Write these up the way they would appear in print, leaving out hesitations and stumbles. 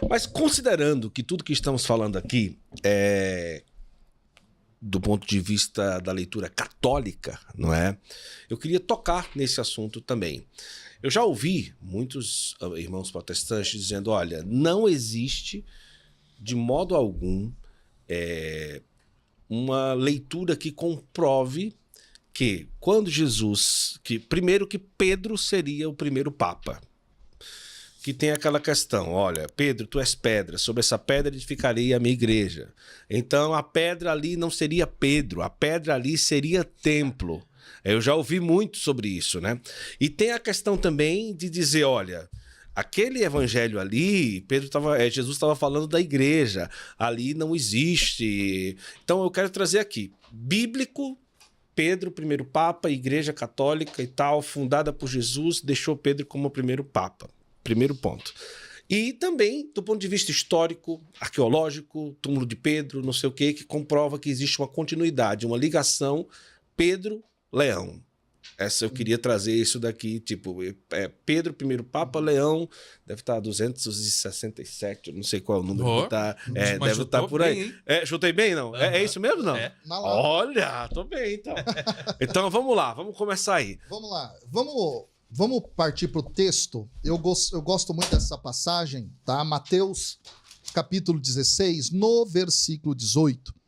Mas considerando que tudo que estamos falando aqui é do ponto de vista da leitura católica, não é? Eu queria tocar nesse assunto também. Eu já ouvi muitos irmãos protestantes dizendo, olha, não existe de modo algum uma leitura que comprove que quando Jesus, primeiro que Pedro seria o primeiro papa, que tem aquela questão, olha, Pedro, tu és pedra, sobre essa pedra edificarei a minha igreja. Então a pedra ali não seria Pedro, a pedra ali seria templo. Eu já ouvi muito sobre isso, né? E tem a questão também de dizer, olha, aquele evangelho ali, Jesus estava falando da igreja, ali não existe. Então eu quero trazer aqui, bíblico, Pedro, primeiro papa, igreja católica e tal, fundada por Jesus, deixou Pedro como o primeiro papa. Primeiro ponto. E também, do ponto de vista histórico, arqueológico, túmulo de Pedro, não sei o quê, que comprova que existe uma continuidade, uma ligação Pedro-Leão. Essa eu queria trazer isso daqui, tipo, Pedro, primeiro Papa, Leão, deve estar 267, não sei qual é o número que tá. Deve estar por aí. Chutei bem, não? Uhum. É isso mesmo, não? Olha, tô bem, então. Então, vamos lá, vamos começar aí. Vamos lá, vamos partir para o texto. Eu gosto muito dessa passagem, tá? Mateus, capítulo 16, no versículo 18.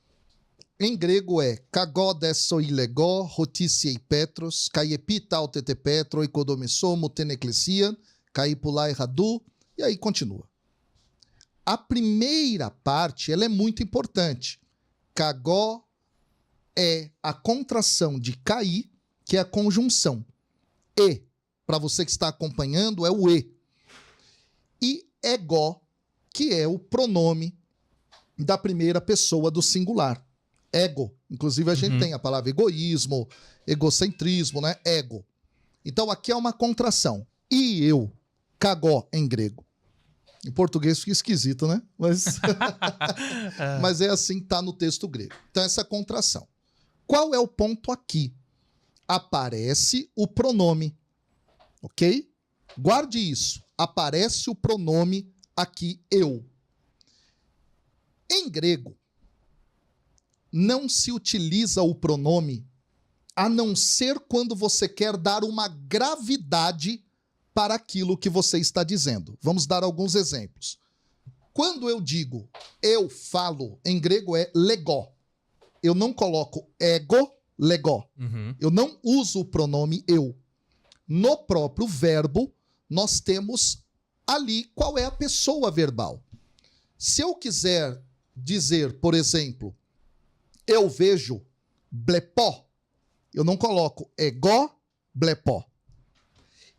Em grego é kagódesso ilego, roticiei petros, kaiepitau tete petro, ikodomesso muteneclesia, kaipulai radu, e aí continua. A primeira parte, ela é muito importante. Kagó é a contração de cair, que é a conjunção. E, para você que está acompanhando, é o e. E ego, que é o pronome da primeira pessoa do singular. Ego. Inclusive, a gente tem a palavra egoísmo, egocentrismo, né? Ego. Então, aqui é uma contração. E eu, kagó em grego. Em português fica esquisito, né? Mas é assim que está no texto grego. Então, essa contração. Qual é o ponto aqui? Aparece o pronome. Ok? Guarde isso. Aparece o pronome aqui, eu. Em grego, não se utiliza o pronome a não ser quando você quer dar uma gravidade para aquilo que você está dizendo. Vamos dar alguns exemplos. Quando eu digo eu falo, em grego é legó. Eu não coloco ego, legó. Eu não uso o pronome eu. No próprio verbo, nós temos ali qual é a pessoa verbal. Se eu quiser dizer, por exemplo, eu vejo blepó, eu não coloco ego, blepó.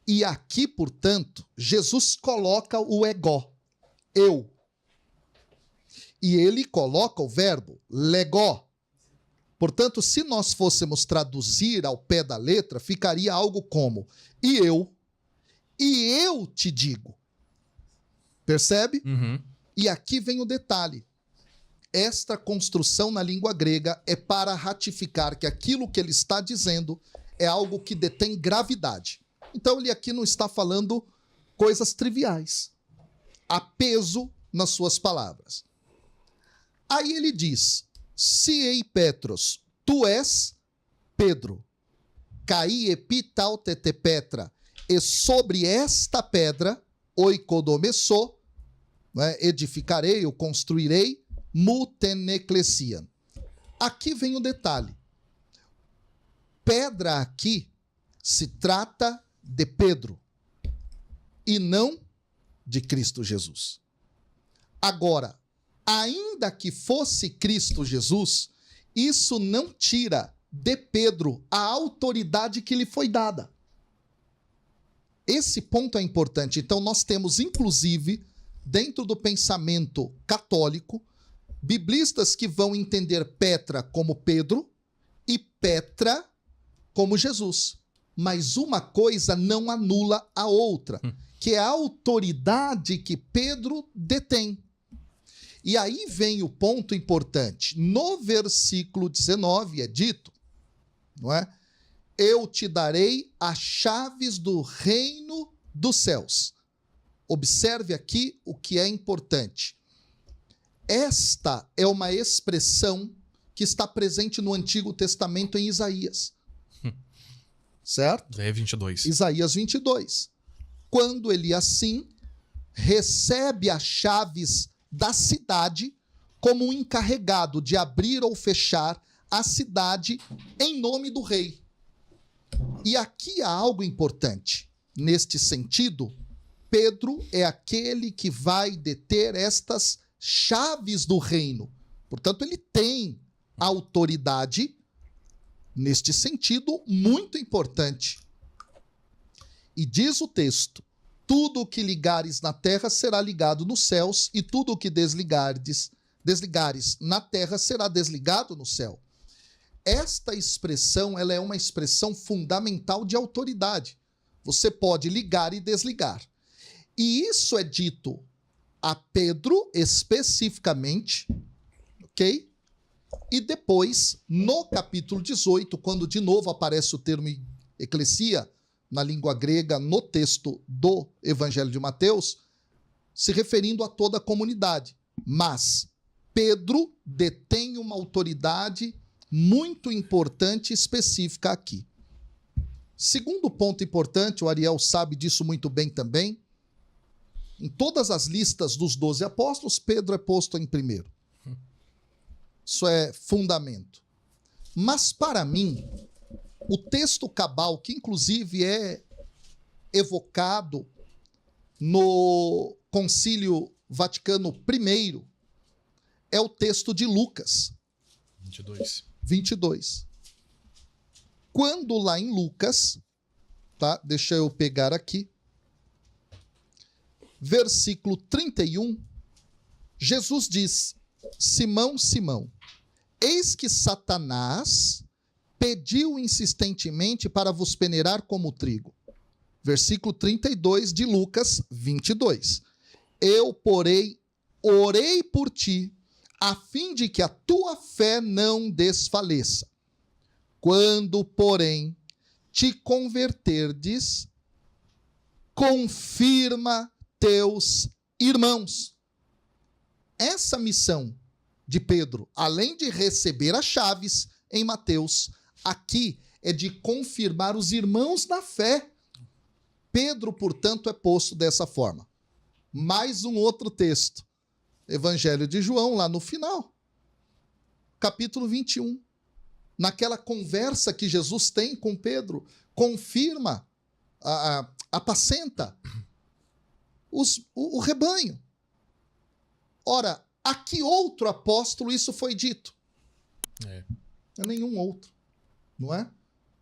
E aqui, portanto, Jesus coloca o ego, eu. E ele coloca o verbo legó. Portanto, se nós fôssemos traduzir ao pé da letra, ficaria algo como e eu te digo. Percebe? E aqui vem o detalhe. Esta construção na língua grega é para ratificar que aquilo que ele está dizendo é algo que detém gravidade. Então ele aqui não está falando coisas triviais. Há peso nas suas palavras. Aí ele diz, Siei Petros, tu és Pedro. Cai epital tete petra. E sobre esta pedra, oikodomesso, né, edificarei ou construirei, muteneclesian. Aqui vem o detalhe. Pedra aqui se trata de Pedro e não de Cristo Jesus. Agora, ainda que fosse Cristo Jesus, isso não tira de Pedro a autoridade que lhe foi dada. Esse ponto é importante. Então, nós temos, inclusive, dentro do pensamento católico, biblistas que vão entender Petra como Pedro e Petra como Jesus. Mas uma coisa não anula a outra, que é a autoridade que Pedro detém. E aí vem o ponto importante. No versículo 19 é dito, não é? Eu te darei as chaves do reino dos céus. observe aqui o que é importante. Esta é uma expressão que está presente no Antigo Testamento em Isaías. Certo? É 22. Isaías 22. Quando ele assim recebe as chaves da cidade como um encarregado de abrir ou fechar a cidade em nome do rei. E aqui há algo importante. Neste sentido, Pedro é aquele que vai deter estas chaves do reino. Portanto, ele tem autoridade, neste sentido, muito importante. E diz o texto: tudo o que ligares na terra será ligado nos céus, e tudo o que desligares na terra será desligado no céu. Esta expressão, ela é uma expressão fundamental de autoridade. Você pode ligar e desligar. E isso é dito a Pedro especificamente, ok? E depois, no capítulo 18, quando de novo aparece o termo eclesia, na língua grega, no texto do Evangelho de Mateus, se referindo a toda a comunidade. Mas Pedro detém uma autoridade muito importante e específica aqui. Segundo ponto importante, o Ariel sabe disso muito bem também, em todas as listas dos 12 apóstolos, Pedro é posto em primeiro. Isso é fundamento. Mas para mim, o texto cabal, que inclusive é evocado no Concílio Vaticano I, é o texto de Lucas 22. Quando lá em Lucas, tá? Deixa eu pegar aqui, versículo 31, Jesus diz: Simão, Simão, eis que Satanás pediu insistentemente para vos peneirar como trigo. Versículo 32 de Lucas 22. Eu, porém, orei por ti, a fim de que a tua fé não desfaleça. Quando, porém, te converterdes, confirma teus irmãos. Essa missão de Pedro, além de receber as chaves em Mateus, aqui é de confirmar os irmãos na fé. Pedro, portanto, é posto dessa forma. Mais um outro texto. Evangelho de João, lá no final. Capítulo 21. Naquela conversa que Jesus tem com Pedro, confirma, apacenta o rebanho. Ora, a que outro apóstolo isso foi dito? É nenhum outro, não é?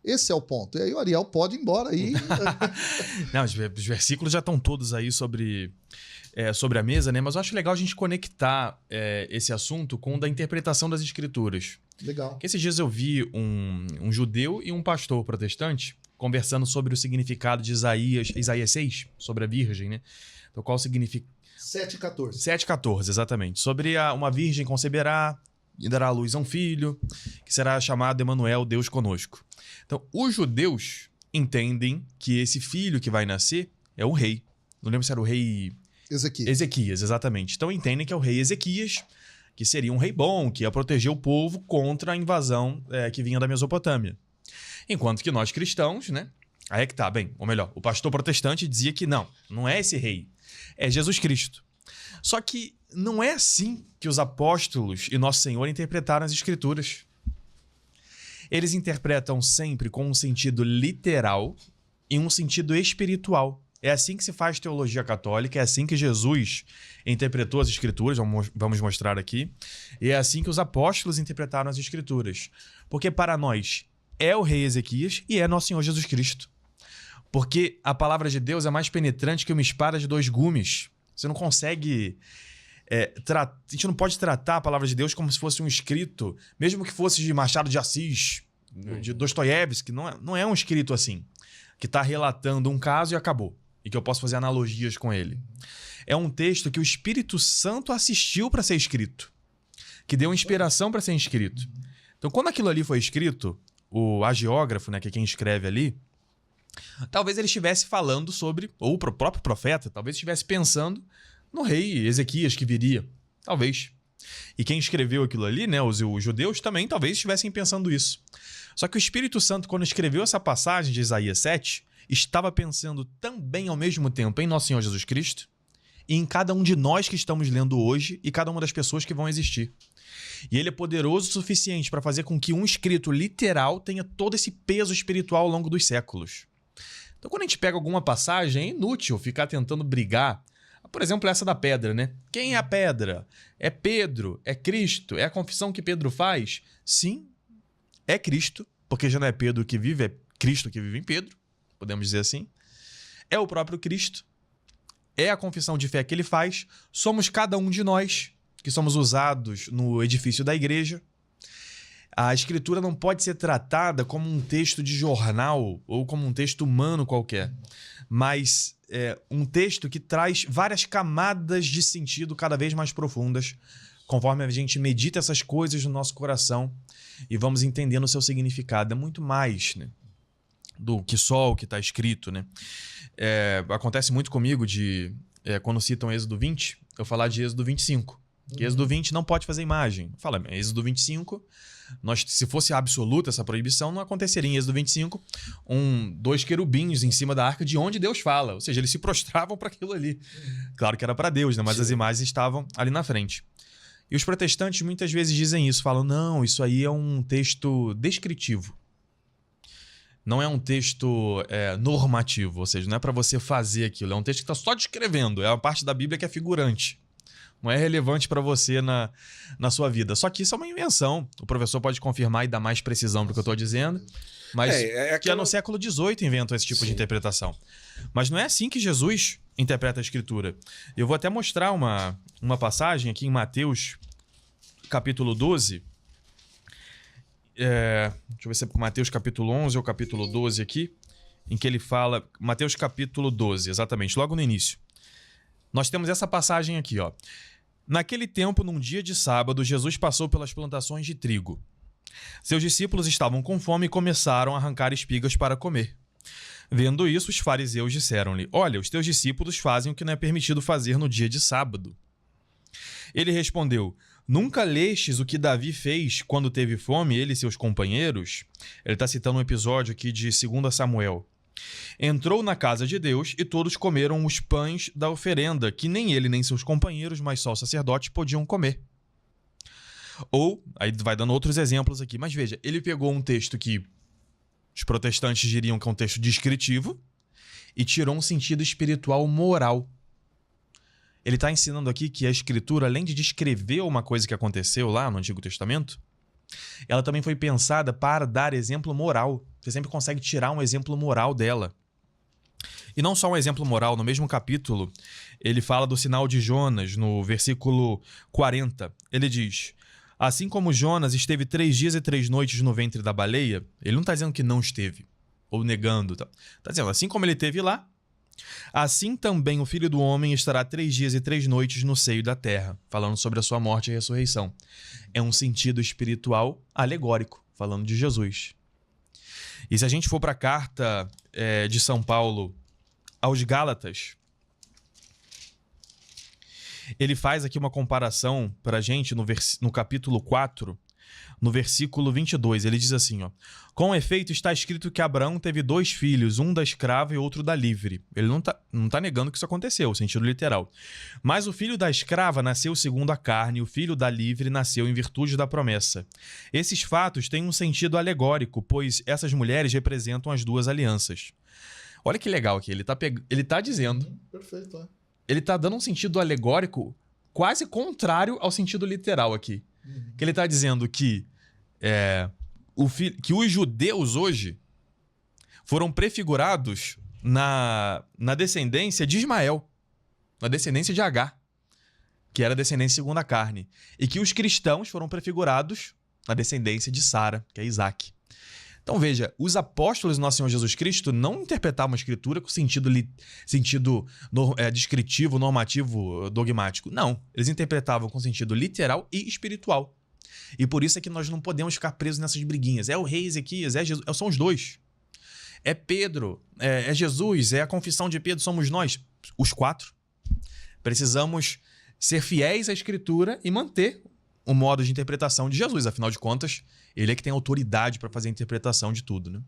Esse é o ponto. E aí o Ariel pode ir embora aí. Não, os versículos já estão todos aí sobre a mesa, né? Mas eu acho legal a gente conectar esse assunto com o da interpretação das escrituras. Legal. Porque esses dias eu vi um judeu e um pastor protestante conversando sobre o significado de Isaías 6, sobre a virgem, né? Então, qual o significado? 7,14. 7,14, exatamente. Sobre uma virgem conceberá e dará à luz a um filho, que será chamado Emanuel, Deus conosco. Então, os judeus entendem que esse filho que vai nascer é o rei. Não lembro se era o rei... Ezequias, exatamente. Então, entendem que é o rei Ezequias, que seria um rei bom, que ia proteger o povo contra a invasão que vinha da Mesopotâmia. Enquanto que nós cristãos, né? Aí é que tá, bem, ou melhor, o pastor protestante dizia que não é esse rei, é Jesus Cristo. Só que não é assim que os apóstolos e Nosso Senhor interpretaram as Escrituras. Eles interpretam sempre com um sentido literal e um sentido espiritual. É assim que se faz teologia católica, é assim que Jesus interpretou as Escrituras, vamos mostrar aqui, e é assim que os apóstolos interpretaram as Escrituras. Porque para nós é o rei Ezequias e é Nosso Senhor Jesus Cristo. Porque a palavra de Deus é mais penetrante que uma espada de 2 gumes. Você não consegue... a gente não pode tratar a palavra de Deus como se fosse um escrito, mesmo que fosse de Machado de Assis, de Dostoiévski, não é um escrito assim, que está relatando um caso e acabou, e que eu posso fazer analogias com ele. É um texto que o Espírito Santo assistiu para ser escrito, que deu inspiração para ser escrito. Então, quando aquilo ali foi escrito, o agiógrafo, né, que é quem escreve ali, talvez ele estivesse falando sobre, ou o próprio profeta, talvez estivesse pensando no rei Ezequias que viria. Talvez. E quem escreveu aquilo ali, né, os judeus, também talvez estivessem pensando isso. Só que o Espírito Santo, quando escreveu essa passagem de Isaías 7, estava pensando também ao mesmo tempo em Nosso Senhor Jesus Cristo e em cada um de nós que estamos lendo hoje e cada uma das pessoas que vão existir. E ele é poderoso o suficiente para fazer com que um escrito literal tenha todo esse peso espiritual ao longo dos séculos. Então, quando a gente pega alguma passagem, é inútil ficar tentando brigar. Por exemplo, essa da pedra, né? Quem é a pedra? É Pedro? É Cristo? É a confissão que Pedro faz? Sim, é Cristo, porque já não é Pedro que vive, é Cristo que vive em Pedro, podemos dizer assim. É o próprio Cristo. É a confissão de fé que ele faz. Somos cada um de nós que somos usados no edifício da igreja. A escritura não pode ser tratada como um texto de jornal ou como um texto humano qualquer, mas é um texto que traz várias camadas de sentido cada vez mais profundas, conforme a gente medita essas coisas no nosso coração e vamos entendendo o seu significado. É muito mais, né, do que só o que está escrito, né? Acontece muito comigo quando citam Êxodo 20, eu falar de Êxodo 25. Que Êxodo 20 não pode fazer imagem. Fala, Êxodo 25, se fosse absoluta essa proibição, não aconteceria em Êxodo 25 dois querubins em cima da arca de onde Deus fala. Ou seja, eles se prostravam para aquilo ali. Claro que era para Deus, né? Mas as imagens estavam ali na frente. E os protestantes muitas vezes dizem isso, falam, não, isso aí é um texto descritivo. Não é um texto normativo, ou seja, não é para você fazer aquilo. É um texto que está só descrevendo. É uma parte da Bíblia que é figurante. Não é relevante para você na sua vida. Só que isso é uma invenção. O professor pode confirmar e dar mais precisão do que eu estou dizendo. Mas que é no século XVIII inventam esse tipo de interpretação. Mas não é assim que Jesus interpreta a Escritura. Eu vou até mostrar uma passagem aqui em Mateus, capítulo 12. Deixa eu ver se é Mateus capítulo 11 ou capítulo 12 aqui, em que ele fala... Mateus capítulo 12, exatamente, logo no início. Nós temos essa passagem aqui, ó. Naquele tempo, num dia de sábado, Jesus passou pelas plantações de trigo. Seus discípulos estavam com fome e começaram a arrancar espigas para comer. Vendo isso, os fariseus disseram-lhe, olha, os teus discípulos fazem o que não é permitido fazer no dia de sábado. Ele respondeu, nunca lestes o que Davi fez quando teve fome, ele e seus companheiros? Ele está citando um episódio aqui de 2 Samuel. Entrou na casa de Deus e todos comeram os pães da oferenda, que nem ele nem seus companheiros, mas só o sacerdote podiam comer. Ou, aí vai dando outros exemplos aqui, mas veja, ele pegou um texto que os protestantes diriam que é um texto descritivo e tirou um sentido espiritual moral. Ele está ensinando aqui que a Escritura, além de descrever uma coisa que aconteceu lá no Antigo Testamento, ela também foi pensada para dar exemplo moral. Você sempre consegue tirar um exemplo moral dela. E não só um exemplo moral, no mesmo capítulo, ele fala do sinal de Jonas, no versículo 40. Ele diz, assim como Jonas esteve 3 dias e 3 noites no ventre da baleia, ele não está dizendo que não esteve, ou negando. Está dizendo, assim como ele esteve lá, assim também o Filho do Homem estará 3 dias e 3 noites no seio da terra, falando sobre a sua morte e ressurreição. É um sentido espiritual alegórico, falando de Jesus. E se a gente for para a carta de São Paulo aos Gálatas, ele faz aqui uma comparação para a gente no capítulo 4, no versículo 22. Ele diz assim, ó, com efeito está escrito que Abraão teve 2 filhos, um da escrava e outro da livre. Ele não tá negando que isso aconteceu, o sentido literal. Mas o filho da escrava nasceu segundo a carne, e o filho da livre nasceu em virtude da promessa. Esses fatos têm um sentido alegórico, pois essas mulheres representam as 2 alianças. Olha que legal aqui, ele tá dizendo... Perfeito, é. Ele tá dando um sentido alegórico quase contrário ao sentido literal aqui. Que ele está dizendo que os judeus hoje foram prefigurados na descendência de Ismael, na descendência de Agar, que era a descendência segundo a carne, e que os cristãos foram prefigurados na descendência de Sara, que é Isaac. Então veja, os apóstolos do nosso Senhor Jesus Cristo não interpretavam a Escritura com sentido descritivo, normativo, dogmático. Não, eles interpretavam com sentido literal e espiritual. E por isso é que nós não podemos ficar presos nessas briguinhas. É o rei Ezequias, é Jesus, são os 2. É Pedro, é Jesus, é a confissão de Pedro, somos nós, os 4. Precisamos ser fiéis à Escritura e manter o modo de interpretação de Jesus. Afinal de contas, ele é que tem autoridade para fazer a interpretação de tudo, né?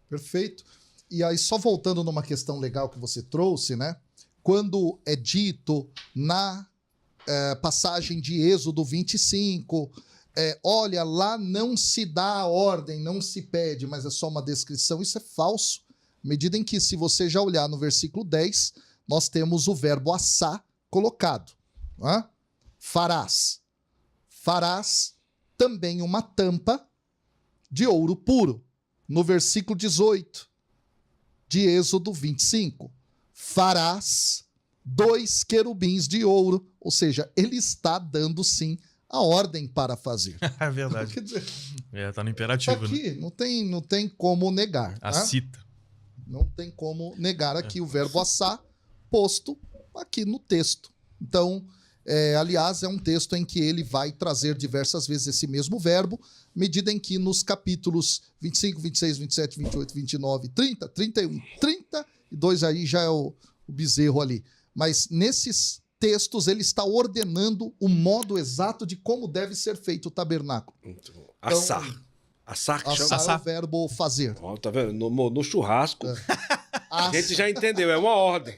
Perfeito. E aí, só voltando numa questão legal que você trouxe, né? Quando é dito na passagem de Êxodo 25, olha, lá não se dá a ordem, não se pede, mas é só uma descrição, isso é falso. À medida em que, se você já olhar no versículo 10, nós temos o verbo assá colocado. Né? Farás. Farás também uma tampa de ouro puro. No versículo 18 de Êxodo 25. Farás 2 querubins de ouro. Ou seja, ele está dando, sim, a ordem para fazer. É verdade. Quer dizer, Tá no imperativo, aqui né? não tem como negar. A Tá? cita. Não tem como negar aqui o verbo assar posto aqui no texto. Então, aliás, é um texto em que ele vai trazer diversas vezes esse mesmo verbo, medida em que nos capítulos 25, 26, 27, 28, 29, 30, 31, 32, aí já é o bezerro ali. Mas nesses textos ele está ordenando o modo exato de como deve ser feito o tabernáculo. Muito bom. Assar. Assar que chama? Assar é o verbo fazer. Ó, tá vendo? No churrasco, a Assa. gente já entendeu, é uma ordem.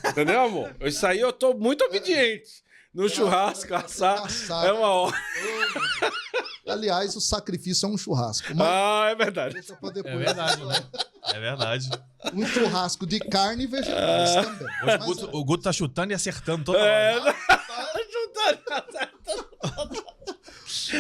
Entendeu, amor? Isso aí eu tô muito obediente. No churrasco, assar é uma ordem. Aliás, o sacrifício é um churrasco. Mas Ah, é verdade. deixa pra depois. É verdade, né? É verdade. Um churrasco de carne e vegetais também. Mas, O Guto tá chutando e acertando toda hora. É,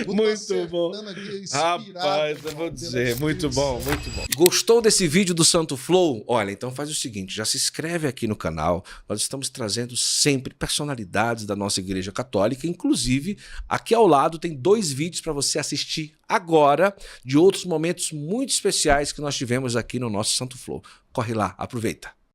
Guto muito acertando bom. aqui, inspirado, Rapaz, eu vou pelo dizer, Espírito muito bom, Santo. muito bom. Gostou desse vídeo do Santo Flow? Olha, então faz o seguinte, já se inscreve aqui no canal. Nós estamos trazendo sempre personalidades da nossa Igreja Católica, inclusive aqui ao lado tem 2 vídeos para você assistir agora de outros momentos muito especiais que nós tivemos aqui no nosso Santo Flow. Corre lá, aproveita.